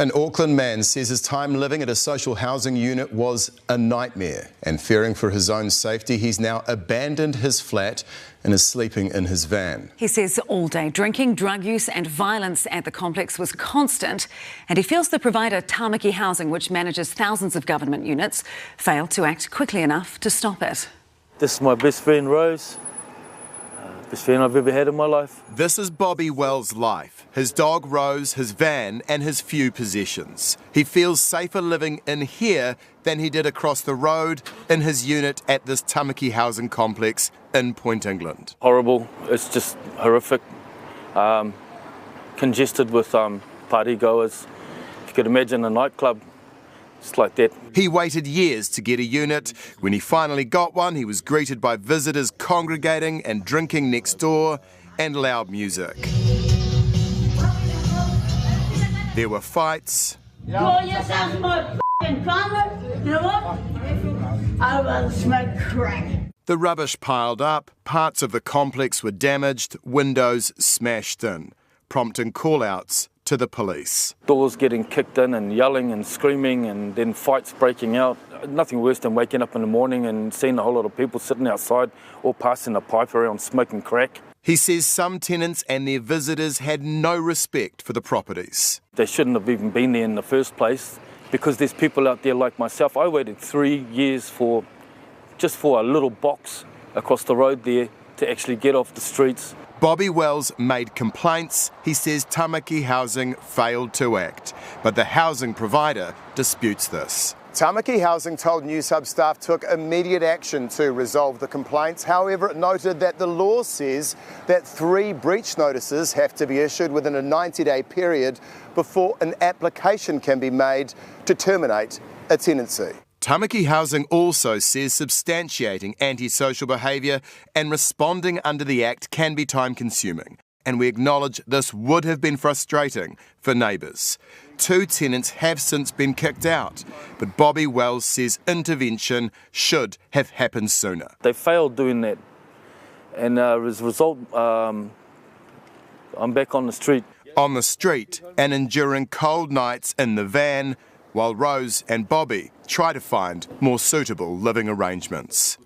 An Auckland man says his time living at a social housing unit was a nightmare, and fearing for his own safety, he's now abandoned his flat and is sleeping in his van. He says all day drinking, drug use and violence at the complex was constant, and he feels the provider Tamaki Housing, which manages thousands of government units, failed to act quickly enough to stop it. This is my best friend Rose. Best friend I've ever had in my life. This is Bobby Wells' life. His dog Rose, his van and his few possessions. He feels safer living in here than he did across the road in his unit at this Tamaki housing complex in Point England. Horrible, it's just horrific. Congested with party goers. If you could imagine a nightclub, just like that. He waited years to get a unit. When he finally got one, he was greeted by visitors congregating and drinking next door and loud music. There were fights. Call yourself my f***ing farmer. You know what? I'd rather smoke crack. The rubbish piled up, parts of the complex were damaged, windows smashed in, prompting call-outs to the police. Doors getting kicked in and yelling and screaming, and then fights breaking out. Nothing worse than waking up in the morning and seeing a whole lot of people sitting outside all passing a pipe around smoking crack. He says some tenants and their visitors had no respect for the properties. They shouldn't have even been there in the first place, because there's people out there like myself. I waited 3 years just for a little box across the road there to actually get off the streets. Bobby Wells made complaints. He says Tamaki Housing failed to act, but the housing provider disputes this. Tamaki Housing told News Hub staff took immediate action to resolve the complaints. However, it noted that the law says that 3 breach notices have to be issued within a 90-day period before an application can be made to terminate a tenancy. Tamaki Housing also says substantiating antisocial behaviour and responding under the Act can be time-consuming, and we acknowledge this would have been frustrating for neighbours. 2 tenants have since been kicked out, but Bobby Wells says intervention should have happened sooner. They failed doing that, and as a result, I'm back on the street. On the street and enduring cold nights in the van, while Rose and Bobby try to find more suitable living arrangements.